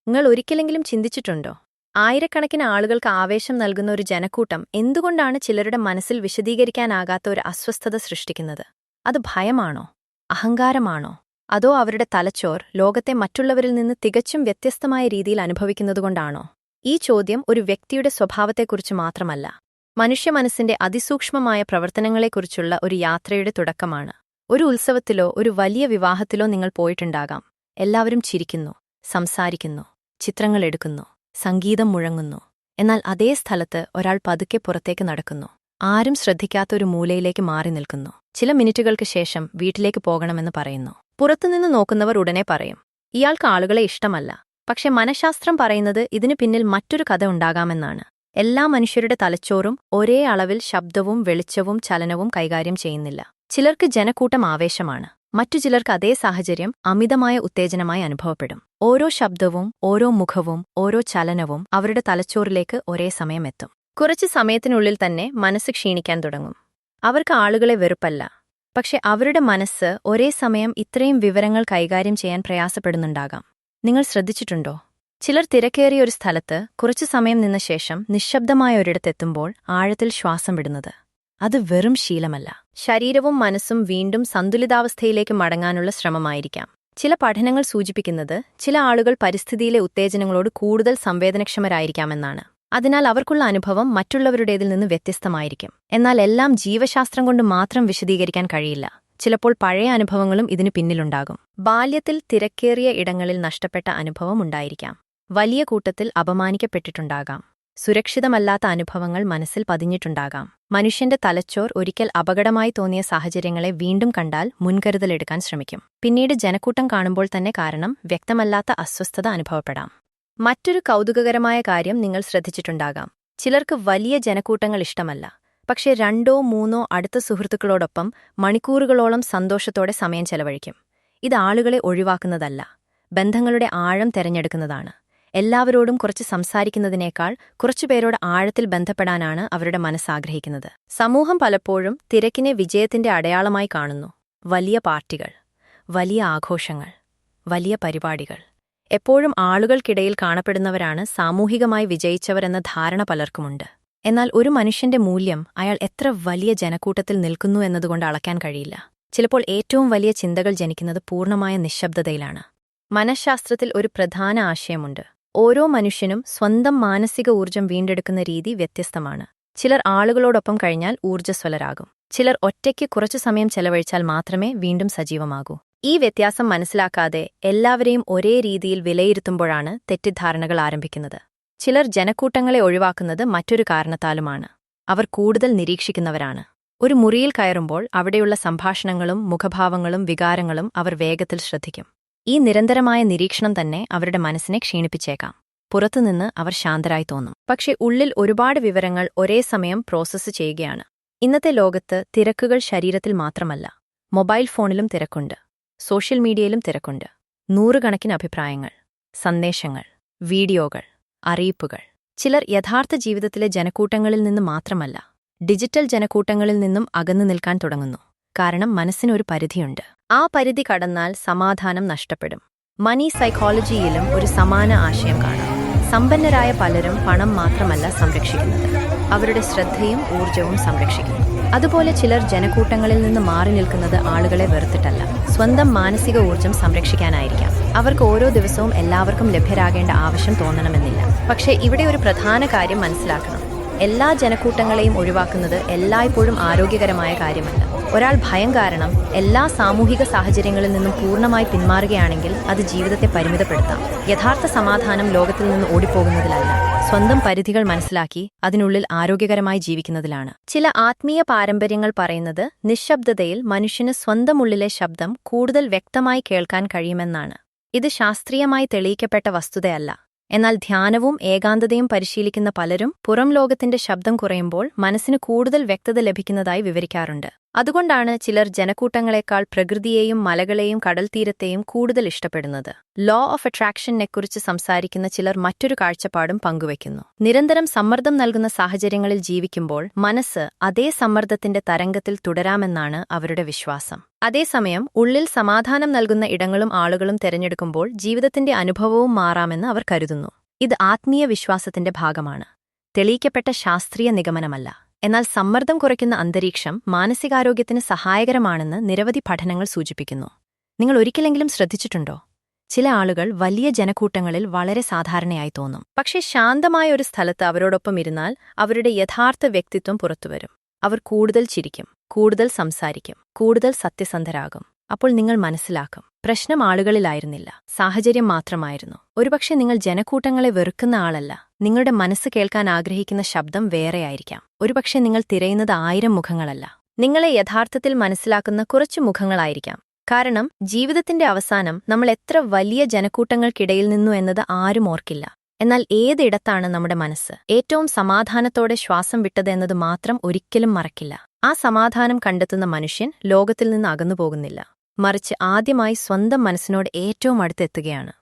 നിങ്ങൾ ഒരിക്കലെങ്കിലും ചിന്തിച്ചിട്ടുണ്ടോ? ആയിരക്കണക്കിന് ആളുകൾക്ക് ആവേശം നൽകുന്ന ഒരു ജനക്കൂട്ടം എന്തുകൊണ്ടാണ് ചിലരുടെ മനസ്സിൽ വിശദീകരിക്കാനാകാത്ത ഒരു അസ്വസ്ഥത സൃഷ്ടിക്കുന്നത്? അത് ഭയമാണോ? അഹങ്കാരമാണോ? അതോ അവരുടെ തലച്ചോർ ലോകത്തെ മറ്റുള്ളവരിൽ നിന്ന് തികച്ചും വ്യത്യസ്തമായ രീതിയിൽ അനുഭവിക്കുന്നതുകൊണ്ടാണോ? ഈ ചോദ്യം ഒരു വ്യക്തിയുടെ സ്വഭാവത്തെക്കുറിച്ച് മാത്രമല്ല, മനുഷ്യമനസ്സിന്റെ അതിസൂക്ഷ്മമായ പ്രവർത്തനങ്ങളെക്കുറിച്ചുള്ള ഒരു യാത്രയുടെ തുടക്കമാണ്. ഒരു ഉത്സവത്തിലോ ഒരു വലിയ വിവാഹത്തിലോ നിങ്ങൾ പോയിട്ടുണ്ടാകാം. എല്ലാവരും ചിരിക്കുന്നു, സംസാരിക്കുന്നു, ചിത്രങ്ങൾ എടുക്കുന്നു, സംഗീതം മുഴങ്ങുന്നു. എന്നാൽ അതേ സ്ഥലത്ത് ഒരാൾ പതുക്കെ പുറത്തേക്ക് നടക്കുന്നു. ആരും ശ്രദ്ധിക്കാത്ത ഒരു മൂലയിലേക്ക് മാറി നിൽക്കുന്നു. ചില മിനിറ്റുകൾക്ക് ശേഷം വീട്ടിലേക്ക് പോകണമെന്ന് പറയുന്നു. പുറത്തുനിന്ന് നോക്കുന്നവർ ഉടനെ പറയും, ഇയാൾക്ക് ആളുകളെ ഇഷ്ടമല്ല. പക്ഷെ മനഃശാസ്ത്രം പറയുന്നത് ഇതിനു പിന്നിൽ മറ്റൊരു കഥ ഉണ്ടാകാമെന്നാണ്. എല്ലാ മനുഷ്യരുടെ തലച്ചോറും ഒരേ അളവിൽ ശബ്ദവും വെളിച്ചവും ചലനവും കൈകാര്യം ചെയ്യുന്നില്ല. ചിലർക്ക് ജനക്കൂട്ടം ആവേശമാണ്, മറ്റു ചിലർക്ക് അതേ സാഹചര്യം അമിതമായ ഉത്തേജനമായി അനുഭവപ്പെടും. ഓരോ ശബ്ദവും, ഓരോ മുഖവും, ഓരോ ചലനവും അവരുടെ തലച്ചോറിലേക്ക് ഒരേ സമയം എത്തും. കുറച്ച് സമയത്തിനുള്ളിൽ തന്നെ മനസ്സ് ക്ഷീണിക്കാൻ തുടങ്ങും. അവർക്ക് ആളുകളെ വെറുപ്പല്ല, പക്ഷെ അവരുടെ മനസ്സ് ഒരേ സമയം ഇത്രയും വിവരങ്ങൾ കൈകാര്യം ചെയ്യാൻ പ്രയാസപ്പെടുന്നുണ്ടാകാം. നിങ്ങൾ ശ്രദ്ധിച്ചിട്ടുണ്ടോ? ചിലർ തിരക്കേറിയ ഒരു സ്ഥലത്ത് കുറച്ചു സമയം നിന്ന ശേഷം നിശ്ശബ്ദമായ ഒരിടത്തെത്തുമ്പോൾ ആഴത്തിൽ ശ്വാസം വിടുന്നത്. അത് വെറും ശീലമല്ല, ശരീരവും മനസ്സും വീണ്ടും സന്തുലിതാവസ്ഥയിലേക്ക് മടങ്ങാനുള്ള ശ്രമമായിരിക്കാം. ചില പഠനങ്ങൾ സൂചിപ്പിക്കുന്നത് ചില ആളുകൾ പരിസ്ഥിതിയിലെ ഉത്തേജനങ്ങളോട് കൂടുതൽ സംവേദനക്ഷമരായിരിക്കാമെന്നാണ്. അതിനാൽ അവർക്കുള്ള അനുഭവം മറ്റുള്ളവരുടേതിൽ നിന്ന് വ്യത്യസ്തമായിരിക്കും. എന്നാൽ എല്ലാം ജീവശാസ്ത്രം കൊണ്ട് മാത്രം വിശദീകരിക്കാൻ കഴിയില്ല. ചിലപ്പോൾ പഴയ അനുഭവങ്ങളും ഇതിനു പിന്നിലുണ്ടാകും. ബാല്യത്തിൽ തിരക്കേറിയ ഇടങ്ങളിൽ നഷ്ടപ്പെട്ട അനുഭവം ഉണ്ടായിരിക്കാം. വലിയ കൂട്ടത്തിൽ അപമാനിക്കപ്പെട്ടിട്ടുണ്ടാകാം. സുരക്ഷിതമല്ലാത്ത അനുഭവങ്ങൾ മനസ്സിൽ പതിഞ്ഞിട്ടുണ്ടാകാം. മനുഷ്യന്റെ തലച്ചോർ ഒരിക്കൽ അപകടമായി തോന്നിയ സാഹചര്യങ്ങളെ വീണ്ടും കണ്ടാൽ മുൻകരുതലെടുക്കാൻ ശ്രമിക്കും. പിന്നീട് ജനക്കൂട്ടം കാണുമ്പോൾ തന്നെ കാരണം വ്യക്തമല്ലാത്ത അസ്വസ്ഥത അനുഭവപ്പെടാം. മറ്റൊരു കൗതുകകരമായ കാര്യം നിങ്ങൾ ശ്രദ്ധിച്ചിട്ടുണ്ടാകാം. ചിലർക്ക് വലിയ ജനക്കൂട്ടങ്ങൾ ഇഷ്ടമല്ല. പക്ഷേ 2-3 അടുത്ത സുഹൃത്തുക്കളോടൊപ്പം മണിക്കൂറുകളോളം സന്തോഷത്തോടെ സമയം ചെലവഴിക്കും. ഇത് ആളുകളെ ഒഴിവാക്കുന്നതല്ല, ബന്ധങ്ങളുടെ ആഴം തെരഞ്ഞെടുക്കുന്നതാണ്. എല്ലാവരോടും കുറച്ച് സംസാരിക്കുന്നതിനേക്കാൾ കുറച്ചുപേരോട് ആഴത്തിൽ ബന്ധപ്പെടാനാണ് അവരുടെ മനസ്സാഗ്രഹിക്കുന്നത്. സമൂഹം പലപ്പോഴും തിരക്കിനെ വിജയത്തിന്റെ അടയാളമായി കാണുന്നു. വലിയ പാർട്ടികൾ, വലിയ ആഘോഷങ്ങൾ, വലിയ പരിപാടികൾ. എപ്പോഴും ആളുകൾക്കിടയിൽ കാണപ്പെടുന്നവരാണ് സാമൂഹികമായി വിജയിച്ചവരെന്ന ധാരണ പലർക്കുമുണ്ട്. എന്നാൽ ഒരു മനുഷ്യന്റെ മൂല്യം അയാൾ എത്ര വലിയ ജനക്കൂട്ടത്തിൽ നിൽക്കുന്നു എന്നതുകൊണ്ട് അളക്കാൻ കഴിയില്ല. ചിലപ്പോൾ ഏറ്റവും വലിയ ചിന്തകൾ ജനിക്കുന്നത് പൂർണ്ണമായ നിശ്ശബ്ദതയിലാണ്. മനഃശാസ്ത്രത്തിൽ ഒരു പ്രധാന ആശയമുണ്ട്. ഓരോ മനുഷ്യനും സ്വന്തം മാനസിക ഊർജ്ജം വീണ്ടെടുക്കുന്ന രീതി വ്യത്യസ്തമാണ്. ചിലർ ആളുകളോടൊപ്പം കഴിഞ്ഞാൽ ഊർജ്ജസ്വലരാകും. ചിലർ ഒറ്റയ്ക്ക് കുറച്ചു സമയം ചെലവഴിച്ചാൽ മാത്രമേ വീണ്ടും സജീവമാകൂ. ഈ വ്യത്യാസം മനസ്സിലാക്കാതെ എല്ലാവരെയും ഒരേ രീതിയിൽ വിലയിരുത്തുമ്പോഴാണ് തെറ്റിദ്ധാരണകൾ ആരംഭിക്കുന്നത്. ചിലർ ജനക്കൂട്ടങ്ങളെ ഒഴിവാക്കുന്നത് മറ്റൊരു കാരണത്താലുമാണ്. അവർ കൂടുതൽ നിരീക്ഷിക്കുന്നവരാണ്. ഒരു മുറിയിൽ കയറുമ്പോൾ അവിടെയുള്ള സംഭാഷണങ്ങളും മുഖഭാവങ്ങളും വികാരങ്ങളും അവർ വേഗത്തിൽ ശ്രദ്ധിക്കും. ഈ നിരന്തരമായ നിരീക്ഷണം തന്നെ അവരുടെ മനസ്സിനെ ക്ഷീണിപ്പിച്ചേക്കാം. പുറത്തുനിന്ന് അവർ ശാന്തരായി തോന്നും, പക്ഷേ ഉള്ളിൽ ഒരുപാട് വിവരങ്ങൾ ഒരേ സമയം പ്രോസസ്സ് ചെയ്യുകയാണ്. ഇന്നത്തെ ലോകത്ത് തിരക്കുകൾ ശരീരത്തിൽ മാത്രമല്ല, മൊബൈൽ ഫോണിലും തിരക്കുണ്ട്, സോഷ്യൽ മീഡിയയിലും തിരക്കുണ്ട്. നൂറുകണക്കിന് അഭിപ്രായങ്ങൾ, സന്ദേശങ്ങൾ, വീഡിയോകൾ, അറിയിപ്പുകൾ. ചിലർ യഥാർത്ഥ ജീവിതത്തിലെ ജനക്കൂട്ടങ്ങളിൽ നിന്ന് മാത്രമല്ല, ഡിജിറ്റൽ ജനക്കൂട്ടങ്ങളിൽ നിന്നും അകന്നു നിൽക്കാൻ തുടങ്ങുന്നു. കാരണം മനസ്സിനൊരു പരിധിയുണ്ട്. ആ പരിധി കടന്നാൽ സമാധാനം നഷ്ടപ്പെടും. മണി സൈക്കോളജിയിലും ഒരു സമാന ആശയം കാണാം. സമ്പന്നരായ പലരും പണം മാത്രമല്ല സംരക്ഷിക്കുന്നത്, അവരുടെ ശ്രദ്ധയും ഊർജ്ജവും സംരക്ഷിക്കുന്നു. അതുപോലെ ചിലർ ജനക്കൂട്ടങ്ങളിൽ നിന്ന് മാറി നിൽക്കുന്നത് ആളുകളെ വെറുത്തിട്ടല്ല, സ്വന്തം മാനസിക ഊർജ്ജം സംരക്ഷിക്കാനായിരിക്കാം. അവർക്ക് ഓരോ ദിവസവും എല്ലാവർക്കും ലഭ്യരാകേണ്ട ആവശ്യം തോന്നണമെന്നില്ല. പക്ഷേ ഇവിടെ ഒരു പ്രധാന കാര്യം മനസ്സിലാക്കണം. എല്ലാ ജനക്കൂട്ടങ്ങളെയും ഒഴിവാക്കുന്നത് എല്ലായ്പ്പോഴും ആരോഗ്യകരമായ കാര്യമല്ല. ഒരാൾ ഭയം കാരണം എല്ലാ സാമൂഹിക സാഹചര്യങ്ങളിൽ നിന്നും പൂർണ്ണമായി പിന്മാറുകയാണെങ്കിൽ അത് ജീവിതത്തെ പരിമിതപ്പെടുത്താം. യഥാർത്ഥ സമാധാനം ലോകത്തിൽ നിന്ന് ഓടിപ്പോകുന്നതിലല്ല, സ്വന്തം പരിധികൾ മനസ്സിലാക്കി അതിനുള്ളിൽ ആരോഗ്യകരമായി ജീവിക്കുന്നതിലാണ്. ചില ആത്മീയ പാരമ്പര്യങ്ങൾ പറയുന്നത് നിശ്ശബ്ദതയിൽ മനുഷ്യന് സ്വന്തം ഉള്ളിലെ ശബ്ദം കൂടുതൽ വ്യക്തമായി കേൾക്കാൻ കഴിയുമെന്നാണ്. ഇത് ശാസ്ത്രീയമായി തെളിയിക്കപ്പെട്ട വസ്തുതയല്ല. എന്നാൽ ധ്യാനവും ഏകാന്തതയും പരിശീലിക്കുന്ന പലരും പുറം ലോകത്തിന്റെ ശബ്ദം കുറയുമ്പോൾ മനസ്സിന് കൂടുതൽ വ്യക്തത ലഭിക്കുന്നതായി വിവരിക്കാറുണ്ട്. അതുകൊണ്ടാണ് ചിലർ ജനക്കൂട്ടങ്ങളെക്കാൾ പ്രകൃതിയെയും മലകളെയും കടൽത്തീരത്തെയും കൂടുതൽ ഇഷ്ടപ്പെടുന്നത്. ലോ ഓഫ് അട്രാക്ഷനെക്കുറിച്ച് സംസാരിക്കുന്ന ചിലർ മറ്റൊരു കാഴ്ചപ്പാടും പങ്കുവയ്ക്കുന്നു. നിരന്തരം സമ്മർദ്ദം നൽകുന്ന സാഹചര്യങ്ങളിൽ ജീവിക്കുമ്പോൾ മനസ്സ് അതേ സമ്മർദ്ദത്തിന്റെ തരംഗത്തിൽ തുടരാമെന്നാണ് അവരുടെ വിശ്വാസം. അതേസമയം ഉള്ളിൽ സമാധാനം നൽകുന്ന ഇടങ്ങളും ആളുകളും തിരഞ്ഞെടുക്കുമ്പോൾ ജീവിതത്തിന്റെ അനുഭവവും മാറാമെന്ന് അവർ കരുതുന്നു. ഇത് ആത്മീയ വിശ്വാസത്തിന്റെ ഭാഗമാണ്, തെളിയിക്കപ്പെട്ട ശാസ്ത്രീയ നിഗമനമല്ല. എന്നാൽ സമ്മർദ്ദം കുറയ്ക്കുന്ന അന്തരീക്ഷം മാനസികാരോഗ്യത്തിന് സഹായകരമാണെന്ന് നിരവധി പഠനങ്ങൾ സൂചിപ്പിക്കുന്നു. നിങ്ങൾ ഒരിക്കലെങ്കിലും ശ്രദ്ധിച്ചിട്ടുണ്ടോ? ചില ആളുകൾ വലിയ ജനക്കൂട്ടങ്ങളിൽ വളരെ സാധാരണയായി തോന്നും. പക്ഷേ ശാന്തമായ ഒരു സ്ഥലത്ത് അവരോടൊപ്പം ഇരുന്നാൽ അവരുടെ യഥാർത്ഥ വ്യക്തിത്വം പുറത്തുവരും. അവർ കൂടുതൽ ചിരിക്കും, കൂടുതൽ സംസാരിക്കും, കൂടുതൽ സത്യസന്ധരാകും. അപ്പോൾ നിങ്ങൾ മനസ്സിലാക്കും, പ്രശ്നം ആളുകളിലായിരുന്നില്ല, സാഹചര്യം മാത്രമായിരുന്നു. ഒരുപക്ഷെ നിങ്ങൾ ജനക്കൂട്ടങ്ങളെ വെറുക്കുന്ന ആളല്ല, നിങ്ങളുടെ മനസ്സ് കേൾക്കാൻ ആഗ്രഹിക്കുന്ന ശബ്ദം വേറെയായിരിക്കാം. ഒരുപക്ഷെ നിങ്ങൾ തിരയുന്നത് 1000 മുഖങ്ങളല്ല, നിങ്ങളെ യഥാർത്ഥത്തിൽ മനസ്സിലാക്കുന്ന കുറച്ചു മുഖങ്ങളായിരിക്കാം. കാരണം ജീവിതത്തിന്റെ അവസാനം നമ്മൾ എത്ര വലിയ ജനക്കൂട്ടങ്ങൾക്കിടയിൽ നിന്നു എന്നത് ആരും ഓർക്കില്ല. എന്നാൽ ഏതിടത്താണ് നമ്മുടെ മനസ്സ് ഏറ്റവും സമാധാനത്തോടെ ശ്വാസം വിട്ടത് എന്നത് മാത്രം ഒരിക്കലും മറക്കില്ല. ആ സമാധാനം കണ്ടെത്തുന്ന മനുഷ്യൻ ലോകത്തിൽ നിന്ന് അകന്നുപോകുന്നില്ല, മറിച്ച് ആദ്യമായി സ്വന്തം മനസ്സിനോട് ഏറ്റവും അടുത്തെത്തുകയാണ്.